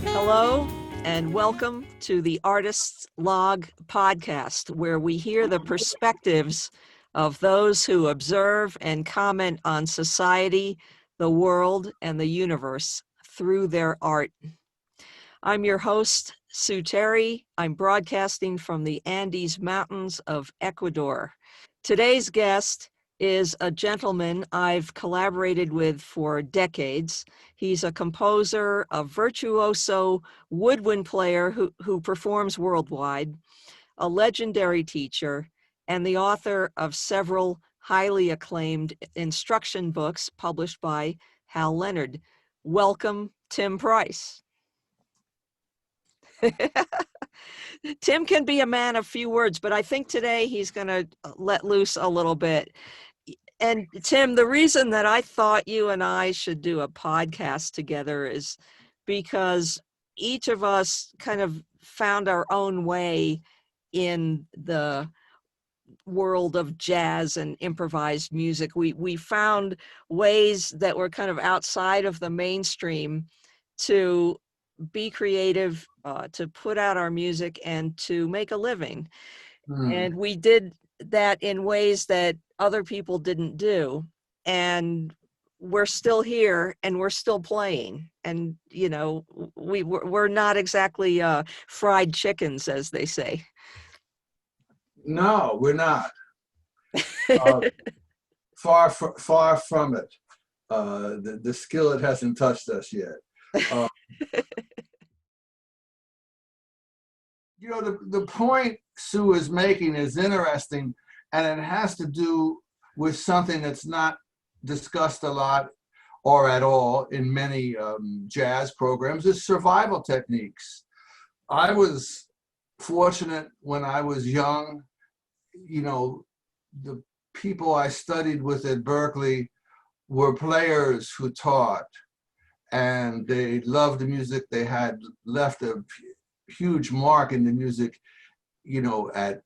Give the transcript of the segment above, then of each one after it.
Hello, and welcome to the Artist's Log podcast, where we hear the perspectives of those who observe and comment on society, the world, and the universe through their art. I'm your host, Sue Terry. I'm broadcasting from the Andes Mountains of Ecuador. Today's guest is a gentleman I've collaborated with for decades. He's a composer, a virtuoso woodwind player who performs worldwide, a legendary teacher, and the author of several highly acclaimed instruction books published by Hal Leonard. Welcome, Tim Price. Tim can be a man of few words, but I think today he's going to let loose a little bit. And Tim, the reason that I thought you and I should do a podcast together is because each of us kind of found our own way in the world of jazz and improvised music. We found ways that were kind of outside of the mainstream to be creative, to put out our music and to make a living. And we did that in ways that other people didn't do. And we're still here and we're still playing. And, you know, we're not exactly fried chickens, as they say. No, we're not. Far from it. The skillet hasn't touched us yet. You know, the point Sue is making is interesting, and it has to do with something that's not discussed a lot or at all in many jazz programs, is survival techniques. I was fortunate when I was young. You know, the people I studied with at Berkeley were players who taught, and they loved the music. They had left a huge mark in the music, you know, at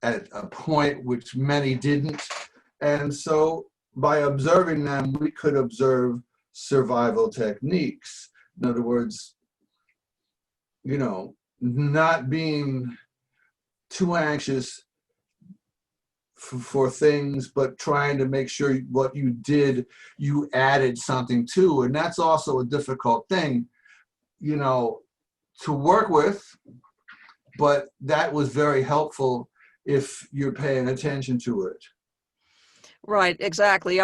a point which many didn't. And so by observing them, we could observe survival techniques. In other words, you know, not being too anxious for things, but trying to make sure what you did, you added something to. And that's also a difficult thing, you know, to work with, but that was very helpful if you're paying attention to it. Right, exactly.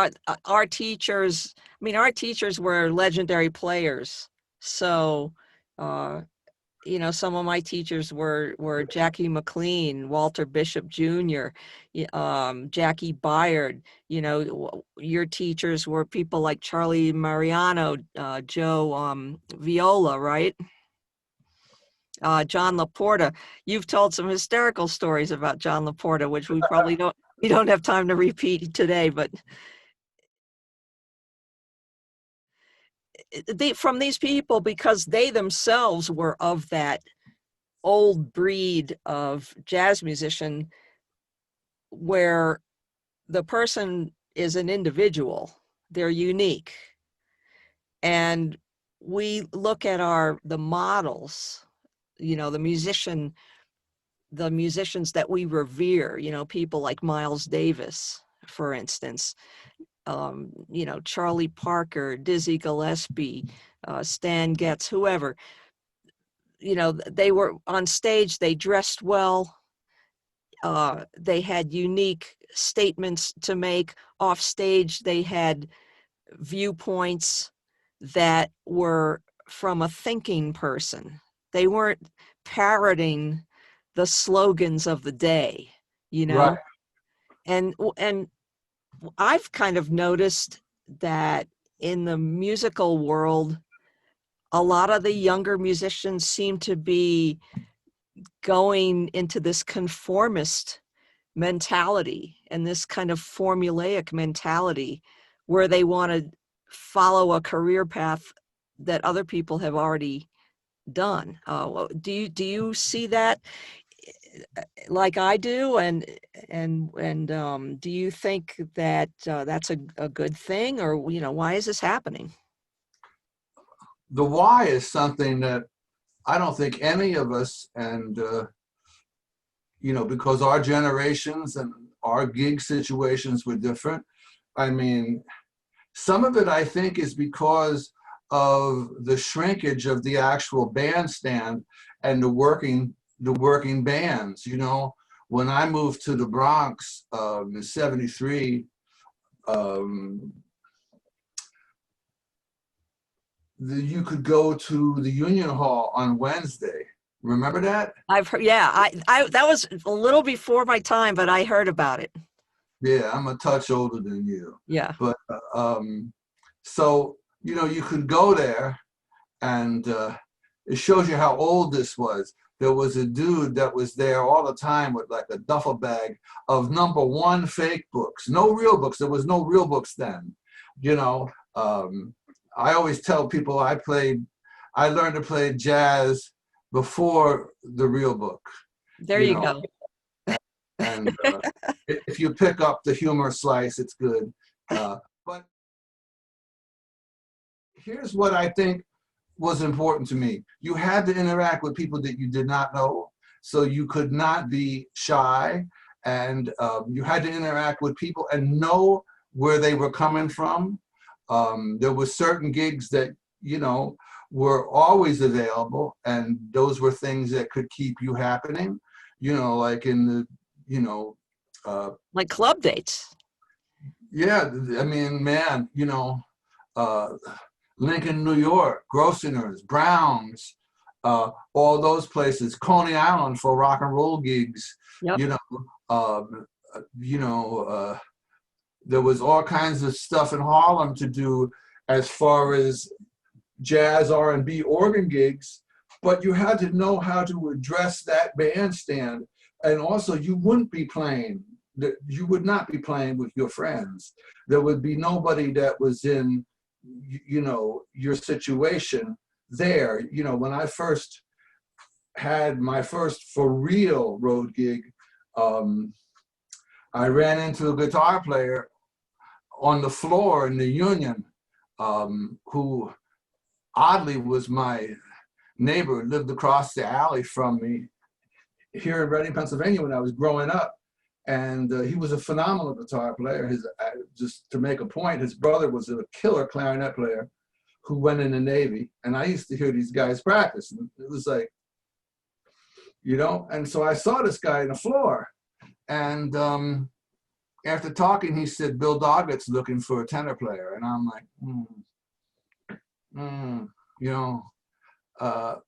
Our teachers, I mean, our teachers were legendary players. So, you know, some of my teachers were Jackie McLean, Walter Bishop Jr., Jackie Byard. You know, your teachers were people like Charlie Mariano, Joe Viola, right? John Laporta. You've told some hysterical stories about John Laporta, which we probably don't have time to repeat today, but from these people, because they themselves were of that old breed of jazz musician where the person is an individual, they're unique. And we look at the models, you know, the musicians that we revere, you know, people like Miles Davis, for instance, you know, Charlie Parker, Dizzy Gillespie, Stan Getz, whoever. You know, they were on stage, they dressed well, they had unique statements to make. Off stage, they had viewpoints that were from a thinking person. They weren't parroting the slogans of the day, you know? Right. And I've kind of noticed that in the musical world, a lot of the younger musicians seem to be going into this conformist mentality and this kind of formulaic mentality where they want to follow a career path that other people have already done. Do you see that like I do, and do you think that that's a good thing, or why is this happening? The why is something that I don't think any of us, and because our generations and our gig situations were different. I mean, some of it I think is because of the shrinkage of the actual bandstand and the working bands. When I moved to the Bronx in '73, um, you could go to the Union Hall on Wednesday. Remember that? I've heard, yeah, I that was a little before my time, but I heard about it. Yeah, I'm a touch older than you. Yeah. But so, you could go there, and it shows you how old this was. There was a dude that was there all the time with like a duffel bag of #1 fake books. No real books. There was no real books then. You know, I always tell people I learned to play jazz before the real book, There you you know, go. and if you pick up the humor slice, it's good. But here's what I think was important to me. You had to interact with people that you did not know, so you could not be shy, and you had to interact with people and know where they were coming from. There were certain gigs that, were always available, and those were things that could keep you happening, like in the, Like club dates. yeah, I mean, man, uh, Lincoln, New York, Grosvenor's, Brown's, all those places, Coney Island for rock and roll gigs, Yep. you know, um, uh, you know, uh, there was all kinds of stuff in Harlem to do as far as jazz, R&B, organ gigs, but you had to know how to address that bandstand. And also you wouldn't be playing, you would not be playing with your friends. There would be nobody that was in, your situation there. When I first had my first for real road gig, I ran into a guitar player on the floor in the Union, who oddly was my neighbor, lived across the alley from me here in Reading, Pennsylvania when I was growing up. And he was a phenomenal guitar player. Just to make a point, his brother was a killer clarinet player who went in the Navy. And I used to hear these guys practice. And it was like, and so I saw this guy on the floor. And after talking, he said, Bill Doggett's looking for a tenor player. And I'm like,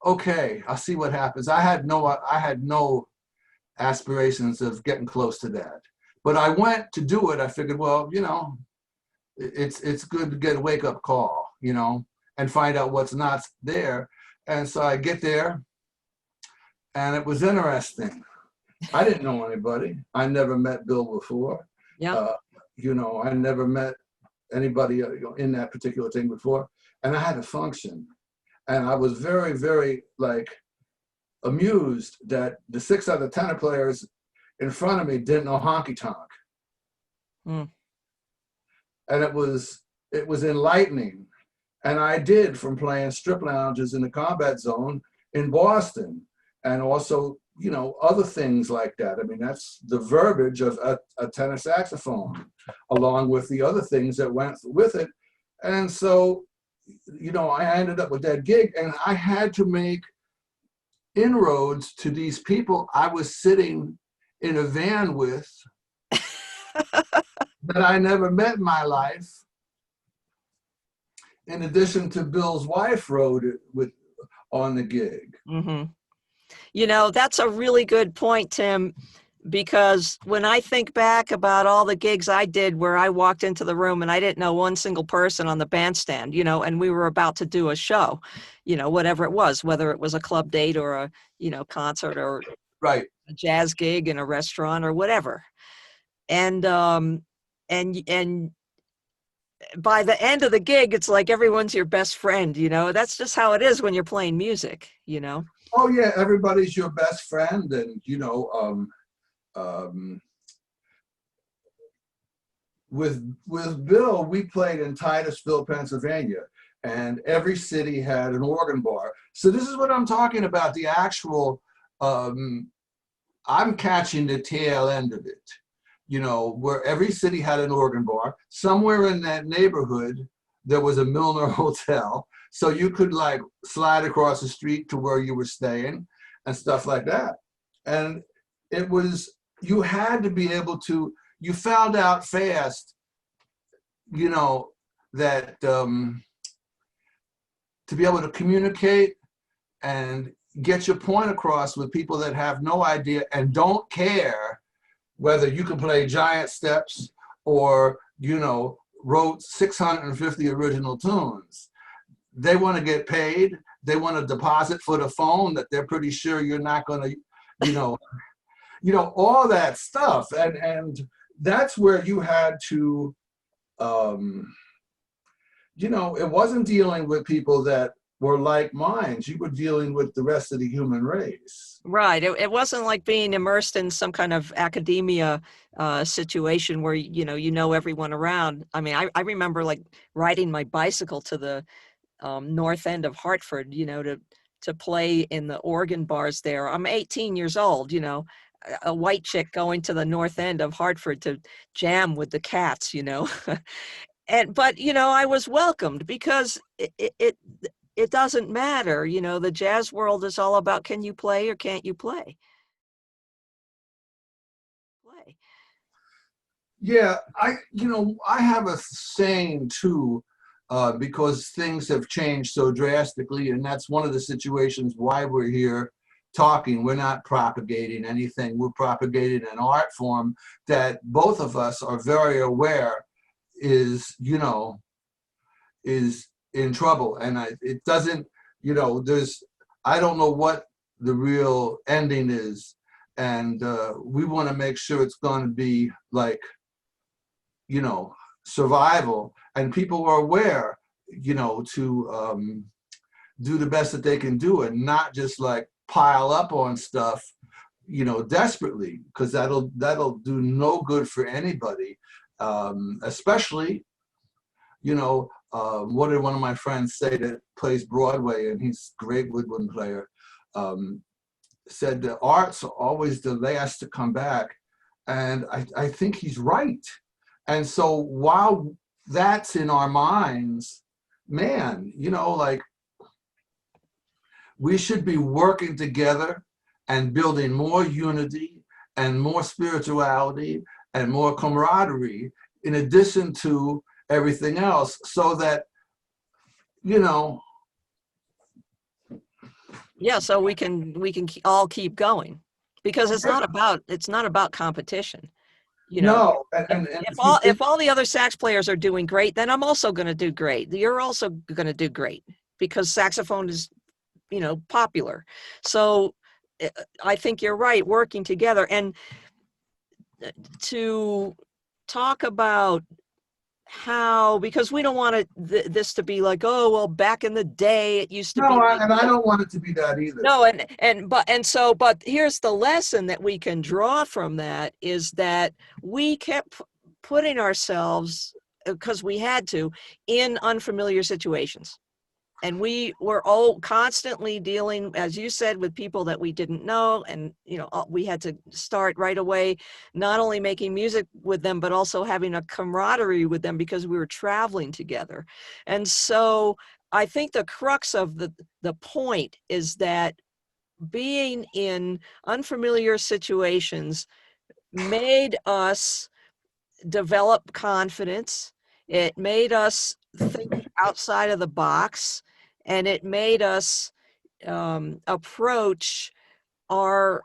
okay, I'll see what happens. I had no aspirations of getting close to that, but I went to do it. I figured, well, it's good to get a wake-up call, and find out what's not there. And so I get there, and it was interesting. I didn't know anybody. I never met Bill before. Yeah. I never met anybody in that particular thing before, and I had to function. And I was very, very amused that the 6 other tenor players in front of me didn't know honky tonk. Mm. And it was enlightening. And I did, from playing strip lounges in the Combat Zone in Boston, and also, other things like that. I mean, that's the verbiage of a tenor saxophone, along with the other things that went with it. And so, I ended up with that gig, and I had to make inroads to these people I was sitting in a van with that I never met in my life. In addition to Bill's wife rode on the gig. Mm-hmm. That's a really good point, Tim, because when I think back about all the gigs I did where I walked into the room and I didn't know one single person on the bandstand, and we were about to do a show, whatever it was, whether it was a club date or a, concert or right, a jazz gig in a restaurant or whatever. And by the end of the gig, it's like everyone's your best friend, that's just how it is when you're playing music, Oh yeah, everybody's your best friend, and you know, um, with Bill, we played in Titusville, Pennsylvania, and every city had an organ bar. So this is what I'm talking about. The actual, I'm catching the tail end of it. You know, where every city had an organ bar. Somewhere in that neighborhood, there was a Milner Hotel, so you could like slide across the street to where you were staying and stuff like that. And it was, you had to be able to, you found out fast, you know, that to be able to communicate and get your point across with people that have no idea and don't care whether you can play giant steps or, you know, wrote 650 original tunes. They want to get paid. They want a deposit for the phone that they're pretty sure you're not going to, you know, all that stuff. And that's where you had to, you know, it wasn't dealing with people that were like minds. You were dealing with the rest of the human race. Right. It wasn't like being immersed in some kind of academia situation where, you know everyone around. I mean, I remember like riding my bicycle to the north end of Hartford, to play in the organ bars there. I'm 18 years old, a white chick going to the north end of Hartford to jam with the Cats. But I was welcomed because it doesn't matter. The jazz world is all about, can you play or can't you play? Yeah, I have a saying too, because things have changed so drastically, and that's one of the situations why we're here talking. We're not propagating anything. We're propagating an art form that both of us are very aware is in trouble. And it doesn't, I don't know what the real ending is. And we want to make sure it's going to be like, survival. And people are aware, to do the best that they can do and not just like pile up on stuff, desperately, because that'll do no good for anybody. Especially, what did one of my friends say that plays Broadway, and he's a great woodwind player, said the art's always the last to come back. And I think he's right. And so while that's in our minds, man, like we should be working together and building more unity and more spirituality and more camaraderie in addition to everything else, so that, yeah, so we can all keep going, because it's not about competition. no, If all the other sax players are doing great, then I'm also going to do great. You're also going to do great because saxophone is, popular. So I think you're right, working together. And to talk about how, because we don't want this to be like, oh, well, back in the day it used to be like and I don't want it to be that either. No, but here's the lesson that we can draw from that, is that we kept putting ourselves, because we had to, in unfamiliar situations. And we were all constantly dealing, as you said, with people that we didn't know. And, we had to start right away, not only making music with them, but also having a camaraderie with them because we were traveling together. And so I think the crux of the point is that being in unfamiliar situations made us develop confidence. It made us think outside of the box, and it made us approach our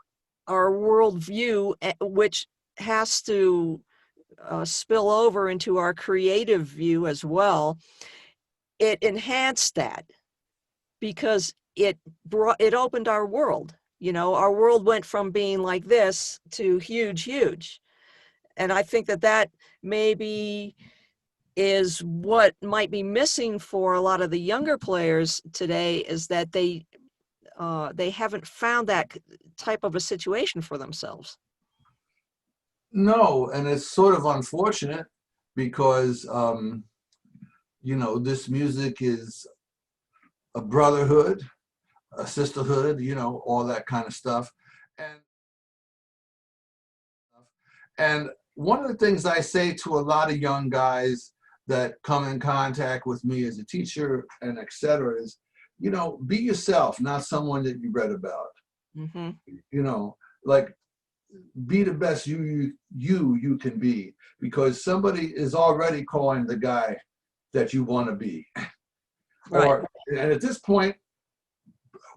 worldview, which has to spill over into our creative view as well. It enhanced that because it opened our world. Our world went from being like this to huge. And I think that maybe is what might be missing for a lot of the younger players today, is that they they haven't found that type of a situation for themselves. No, and it's sort of unfortunate because, this music is a brotherhood, a sisterhood, all that kind of stuff. And one of the things I say to a lot of young guys that come in contact with me as a teacher and et cetera is, be yourself, not someone that you read about. Mm-hmm. Like, be the best you can be, because somebody is already calling the guy that you want to be. Right. And at this point,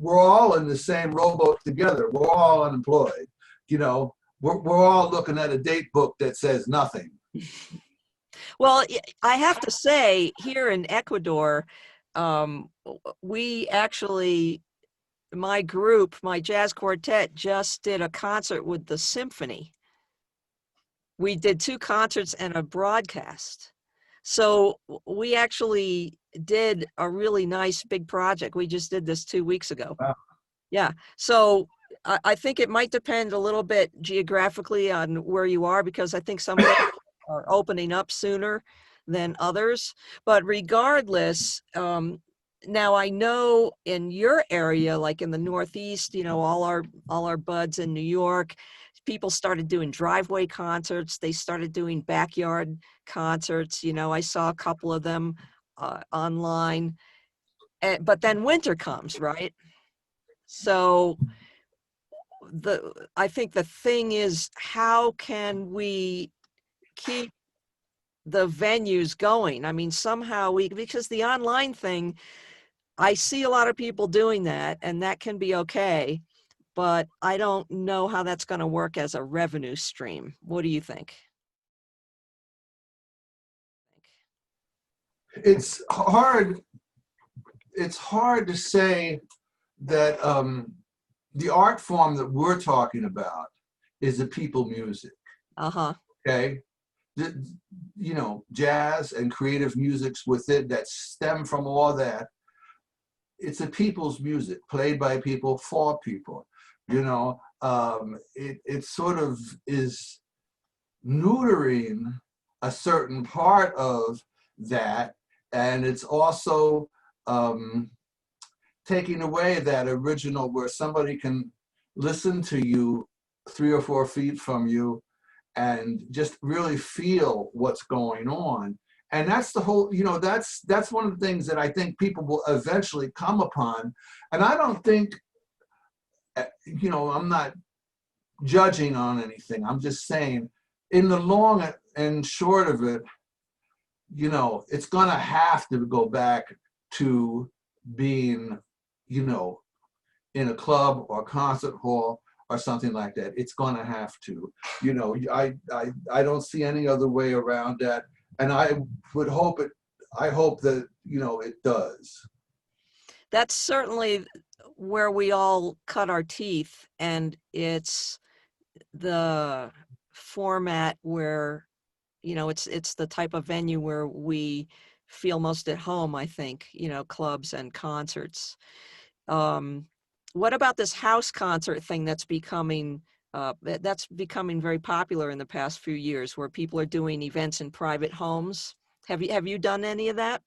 we're all in the same rowboat together. We're all unemployed. We're all looking at a date book that says nothing. Well, I have to say, here in Ecuador, we actually, my group, my jazz quartet, just did a concert with the symphony. We did 2 concerts and a broadcast. So we actually did a really nice big project. We just did this 2 weeks ago. Wow. Yeah. So I think it might depend a little bit geographically on where you are, because I think some are opening up sooner than others. But regardless, now I know in your area, like in the Northeast, all our buds in New York, people started doing driveway concerts. They started doing backyard concerts. I saw a couple of them online. But then winter comes, right? So I think the thing is, how can we keep the venues going? I mean, somehow because the online thing, I see a lot of people doing that, and that can be okay, but I don't know how that's going to work as a revenue stream. What do you think? It's hard to say that the art form that we're talking about is a people music. Uh-huh. Okay. Jazz and creative musics with it that stem from all that. It's a people's music played by people for people. It sort of is neutering a certain part of that, and it's also taking away that original where somebody can listen to you 3 or 4 feet from you and just really feel what's going on. And that's the whole, that's one of the things that I think people will eventually come upon. And I don't think, I'm not judging on anything. I'm just saying, in the long and short of it, it's going to have to go back to being, in a club or concert hall or something like that. It's going to have to. I don't see any other way around that. And I hope that, it does. That's certainly where we all cut our teeth, and it's the format where, it's the type of venue where we feel most at home, I think, clubs and concerts. What about this house concert thing that's becoming very popular in the past few years, where people are doing events in private homes? Have you done any of that?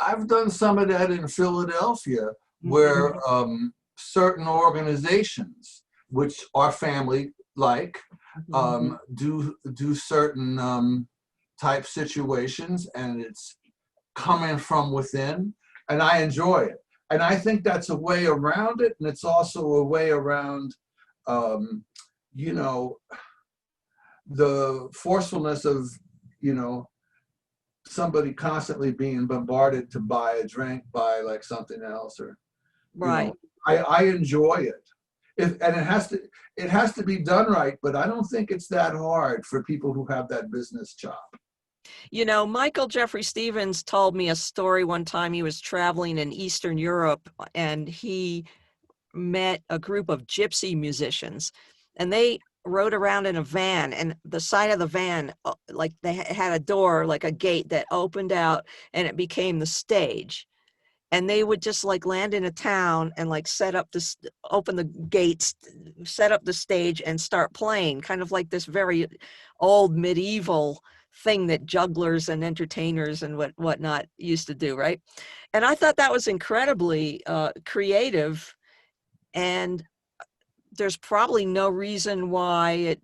I've done some of that in Philadelphia, where certain organizations, which are family-like, do certain type situations, and it's coming from within, and I enjoy it. And I think that's a way around it, and it's also a way around, the forcefulness of, somebody constantly being bombarded to buy a drink, buy like something else, or Right. I enjoy it. And it has to be done right, but I don't think it's that hard for people who have that business chop. Michael Jeffrey Stevens told me a story one time. He was traveling in Eastern Europe, and he met a group of gypsy musicians, and they rode around in a van, and the side of the van, like they had a door, like a gate that opened out, and it became the stage. and they would just like land in a town and like set up this, open the gates, set up the stage and start playing, kind of like this very old medieval thing that jugglers and entertainers and whatnot used to do, right? And I thought that was incredibly creative, and there's probably no reason why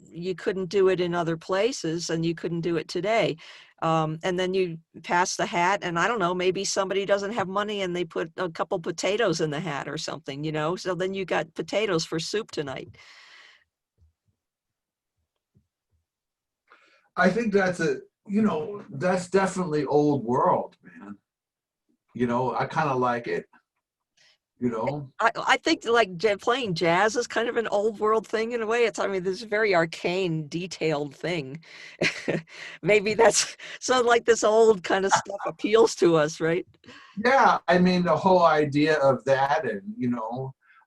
you couldn't do it in other places and you couldn't do it today. And then you pass the hat, and I don't know, maybe somebody doesn't have money and they put a couple potatoes in the hat or something, you know? So then you got potatoes for soup tonight. I think that's definitely old world, man. I kind of like it, you know. I think like playing jazz is kind of an old world thing in a way. I mean, this very arcane, detailed thing. Maybe that's so like this old kind of stuff appeals to us, right? Yeah, I mean the whole idea of that, and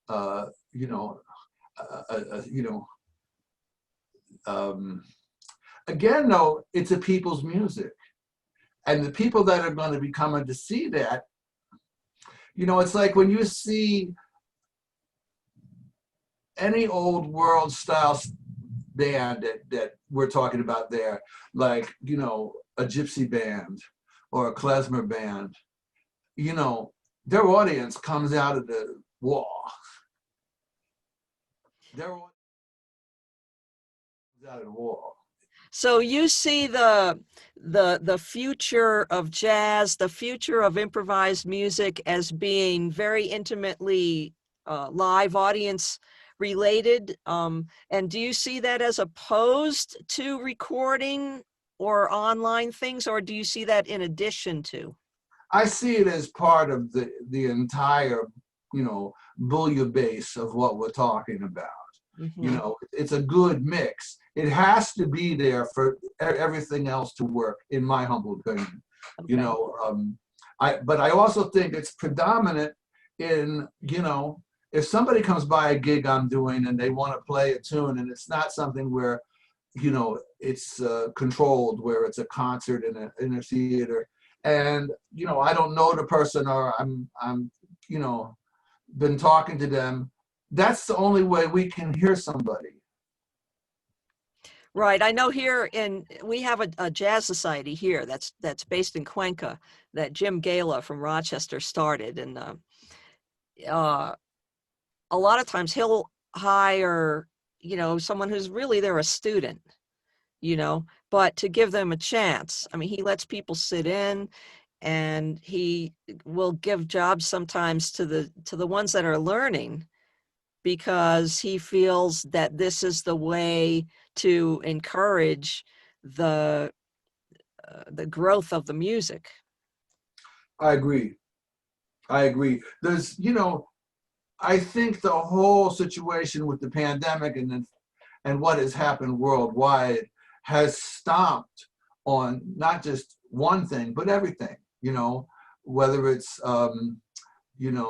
uh, you know, uh, uh, uh, you know, um, again though, it's a people's music, and the people that are going to be coming to see that, it's like when you see any old world style band that we're talking about there, like a gypsy band or a klezmer band, their audience comes out of the wall. Their audience comes out of the wall. So you see the future of jazz, the future of improvised music as being very intimately live audience related. And do you see that as opposed to recording or online things, or do you see that in addition to? I see it as part of the entire, bouillabaisse of what we're talking about. Mm-hmm. It's a good mix. It has to be there for everything else to work, in my humble opinion. Okay. But I also think it's predominant in, if somebody comes by a gig I'm doing and they want to play a tune, and it's not something where, it's controlled, where it's a concert in a theater, and I don't know the person, or I'm been talking to them. That's the only way we can hear somebody. Right. I know we have a jazz society here that's based in Cuenca that Jim Gala from Rochester started. And uh, a lot of times he'll hire, someone who's really they're a student, but to give them a chance. I mean, he lets people sit in, and he will give jobs sometimes to the ones that are learning, because he feels that this is the way to encourage the growth of the music. I agree. There's, I think the whole situation with the pandemic and what has happened worldwide has stomped on not just one thing, but everything, whether it's,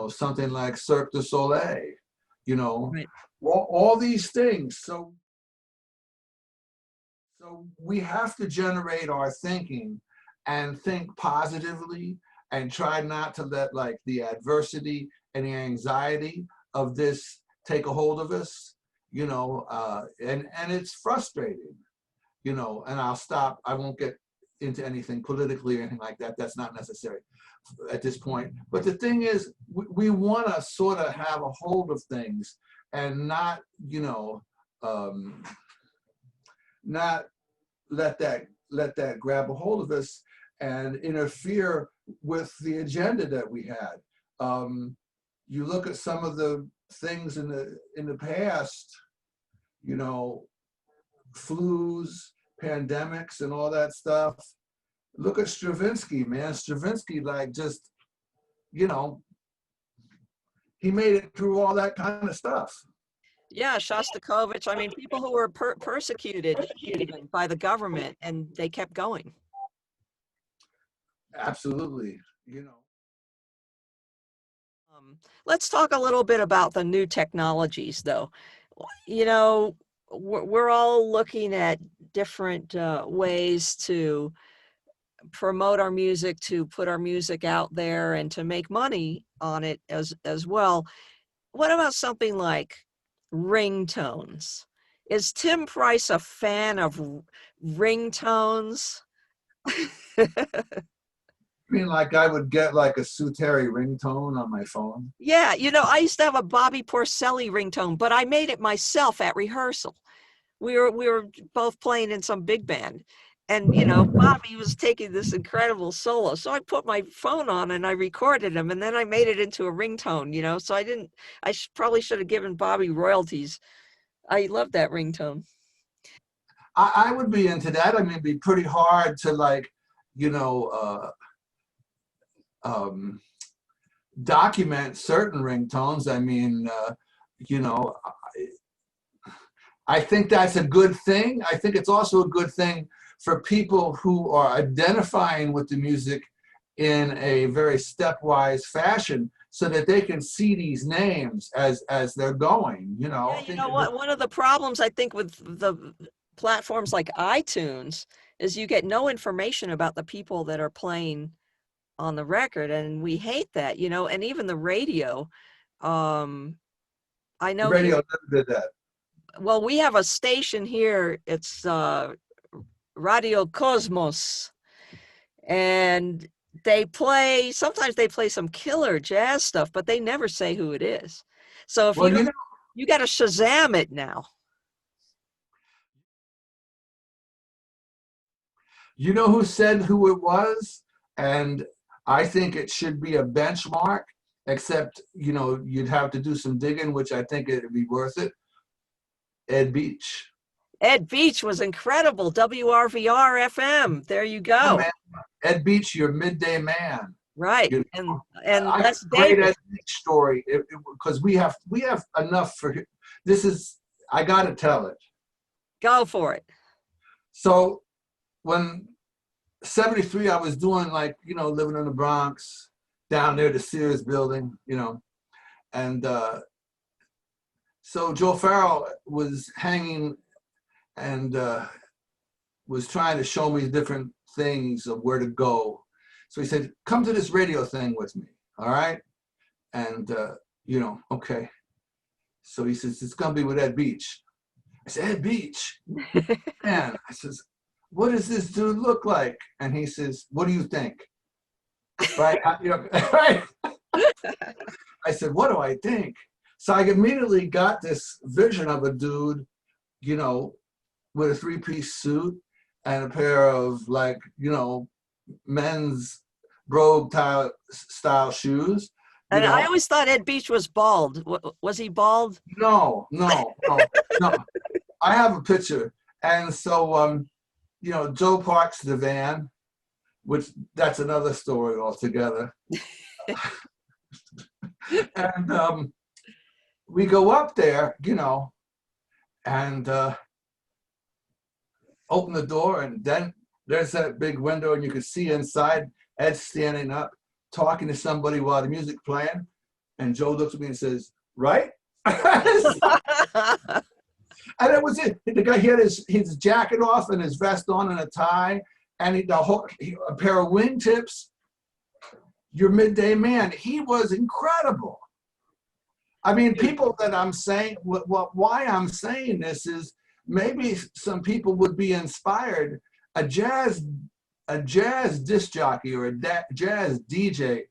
something like Cirque du Soleil, Right. all these things. So we have to generate our thinking and think positively, and try not to let like the adversity and the anxiety of this take a hold of us, and it's frustrating, and I'll stop. I won't get into anything politically or anything like that. That's not necessary at this point. But the thing is, we want to sort of have a hold of things and not, not let that grab a hold of us and interfere with the agenda that we had. You look at some of the things in the past, flus, pandemics, and all that stuff. Look at Stravinsky, man. Stravinsky, like, just, he made it through all that kind of stuff. Yeah, Shostakovich. I mean, people who were persecuted even by the government, and they kept going. Absolutely. Let's talk a little bit about the new technologies, though. You know, we're all looking at different ways to promote our music, to put our music out there, and to make money on it as well. What about something like ringtones? Is Tim Price a fan of ringtones? I mean, like I would get like a Suteri ringtone on my phone. Yeah, I used to have a Bobby Porcelli ringtone, but I made it myself at rehearsal. We were both playing in some big band, and Bobby was taking this incredible solo, so I put my phone on and I recorded him, and then I made it into a ringtone. So probably should have given Bobby royalties. I love that ringtone. I would be into that. I mean, it'd be pretty hard to like, you know, document certain ringtones. I mean, you know, I think that's a good thing. I think it's also a good thing for people who are identifying with the music in a very stepwise fashion, so that they can see these names as they're going. Yeah, you know what? One of the problems I think with the platforms like iTunes is you get no information about the people that are playing on the record, and we hate that, and even the radio. I know Radio never did that. Well, we have a station here. It's Radio Cosmos, and sometimes they play some killer jazz stuff, but they never say who it is. So if you got to Shazam it now. You know who said who it was? And I think it should be a benchmark, except, you'd have to do some digging, which I think it'd be worth it. Ed Beach. Ed Beach was incredible. WRVR FM. There you go. Oh, man. Ed Beach, your midday man. Right. And that's great Ed Beach story, because we have enough for this. I got to tell it. Go for it. So when 73, I was doing living in the Bronx, down near the Sears building, and so Joe Farrell was hanging and was trying to show me different things of where to go. So he said, come to this radio thing with me, all right? And, okay. So he says, it's gonna be with Ed Beach. I said, Ed Beach? Man, I says, what does this dude look like? And he says, what do you think? Right? Right? I said, what do I think? So I immediately got this vision of a dude, with a three-piece suit and a pair of men's brogue style shoes. And I always thought Ed Beach was bald. Was he bald? No. I have a picture. And so, Joe parks the van, which that's another story altogether. And we go up there, and open the door, and then there's that big window, and you can see inside. Ed's standing up, talking to somebody while the music's playing, and Joe looks at me and says, "Right?" And that was it. The guy, he had his jacket off and his vest on and a tie, and a pair of wingtips. Your midday man. He was incredible. I mean, people that I'm saying, why I'm saying this is maybe some people would be inspired. A jazz disc jockey or a jazz DJ,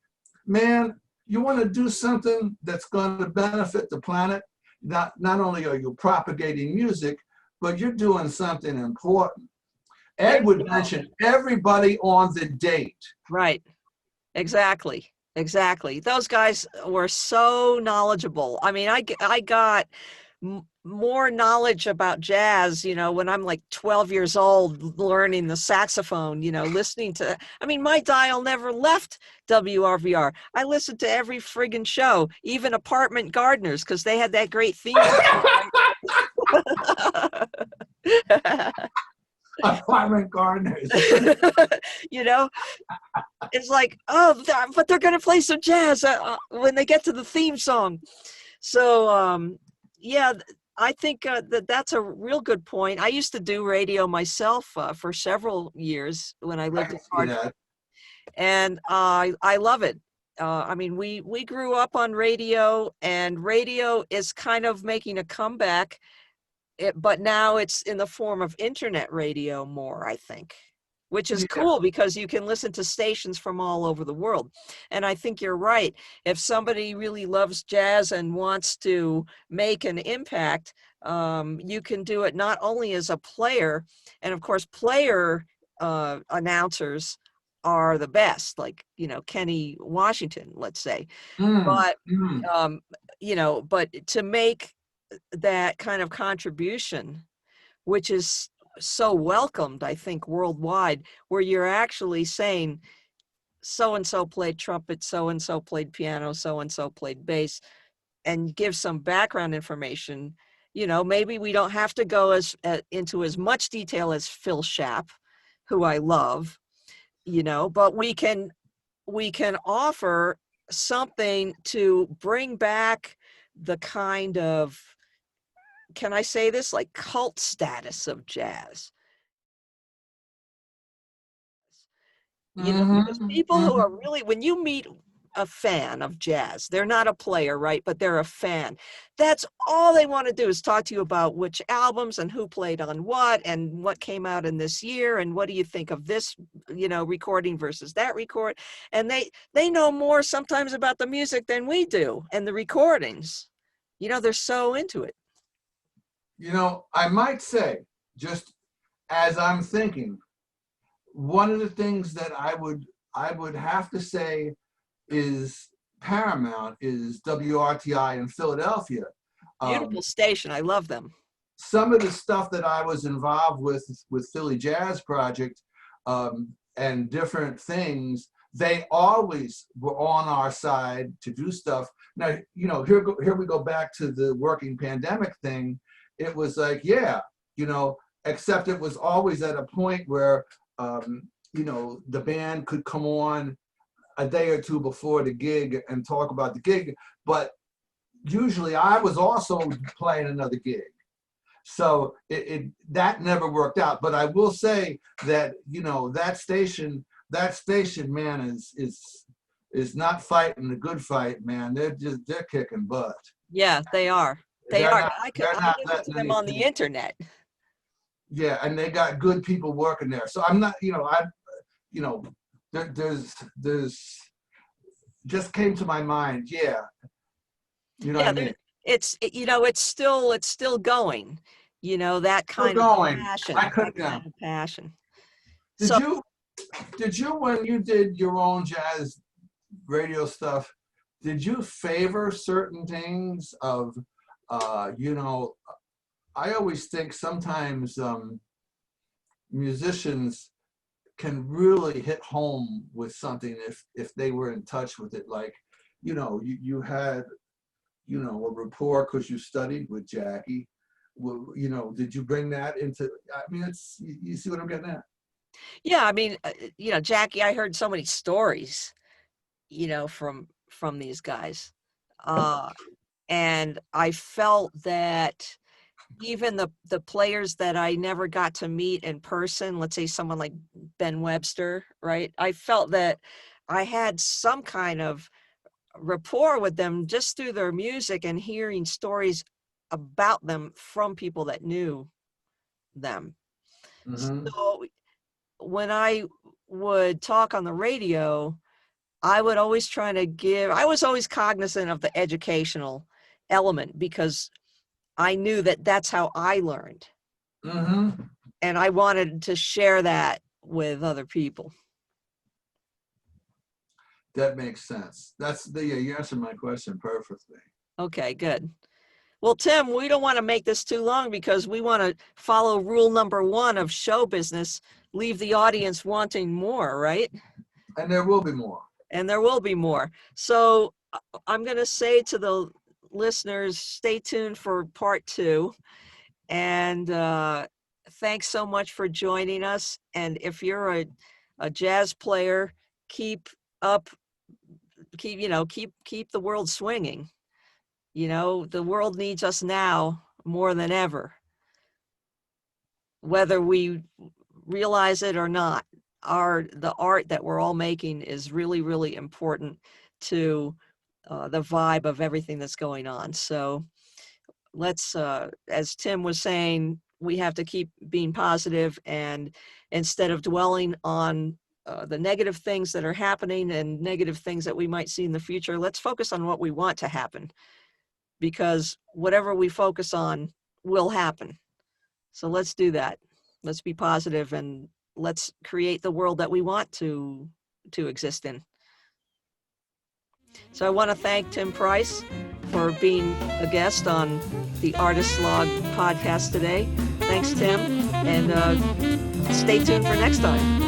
man, you want to do something that's going to benefit the planet. Not only are you propagating music, but you're doing something important. Ed would mention everybody on the date. Right. Exactly. Those guys were so knowledgeable. I mean, I got more knowledge about jazz, when I'm like 12 years old, learning the saxophone, listening to, my dial never left WRVR. I listened to every friggin' show, even Apartment Gardeners, because they had that great theme. Apartment Gardeners. It's like, but they're going to play some jazz when they get to the theme song. So, yeah, I think that that's a real good point. I used to do radio myself for several years when I I lived can in see Hartford, that. and I love it. I mean, we grew up on radio, and radio is kind of making a comeback, but now it's in the form of internet radio more, I think, which is Yeah. cool because you can listen to stations from all over the world. And I think you're right. If somebody really loves jazz and wants to make an impact, you can do it not only as a player, and of course, player announcers are the best, like, Kenny Washington, let's say. Mm, But, mm. um, but to make that kind of contribution, which is so welcomed, I think, worldwide, where you're actually saying, so and so played trumpet, so and so played piano, so and so played bass, and give some background information. Maybe we don't have to go into as much detail as Phil Schaap, who I love, but we can offer something to bring back the kind of, can I say this, like cult status of jazz. Because Mhm, people who are mhm. really, when you meet a fan of jazz, they're not a player, right? But they're a fan. That's all they want to do is talk to you about which albums and who played on what and what came out in this year and what do you think of this, recording versus that record. And they know more sometimes about the music than we do and the recordings. They're so into it. I might say, just as I'm thinking, one of the things that I would have to say is paramount is WRTI in Philadelphia. Beautiful Um, station. I love them. some of the stuff that I was involved with Philly Jazz Project, and different things, they always were on our side to do stuff. Now, here we go back to the working pandemic thing. It was like, yeah, except it was always at a point where, the band could come on a day or two before the gig and talk about the gig. But usually I was also playing another gig. So that never worked out. But I will say that that station, man, is not fighting the good fight, man. They're kicking butt. Yeah, they are. They They're are. not they're I not listen to letting them on the anything. internet. Yeah, and they got good people working there. So I'm not, you know, there's just came to my mind. Yeah, you know what Yeah, I mean. it's still going. That Still kind of going. I passion, that couldn't. kind of passion. Did So you did you when you did your own jazz radio stuff, did you favor certain things of, you know, I always think sometimes musicians can really hit home with something if they were in touch with it. Like, you had, a rapport because you studied with Jackie. Well, did you bring that into, I mean, you see what I'm getting at? yeah, I mean, Jackie, I heard so many stories, from these guys, uh, and I felt that even the players that I never got to meet in person, let's say someone like Ben Webster, right? I felt that I had some kind of rapport with them just through their music and hearing stories about them from people that knew them. Mm-hmm. So when I would talk on the radio, I would always I was always cognizant of the educational element because I knew that that's how I learned. Mm-hmm. And I wanted to share that with other people. That makes sense. Yeah, you answered my question perfectly. Okay, good. Well, Tim, we don't want to make this too long because we want to follow rule number 1 of show business, leave the audience wanting more, right? And there will be more. And there will be more. So I'm going to say to the listeners, stay tuned for part 2. And thanks so much for joining us. And if you're a jazz player, keep up, keep the world swinging. The world needs us now more than ever. Whether we realize it or not, the art that we're all making is really, really important to the vibe of everything that's going on. So let's, as Tim was saying, we have to keep being positive, and instead of dwelling on the negative things that are happening and negative things that we might see in the future, let's focus on what we want to happen, because whatever we focus on will happen. So let's do that. Let's be positive, and let's create the world that we want to exist in. So I want to thank Tim Price for being a guest on the Artist's Log podcast today. Thanks, Tim, and stay tuned for next time.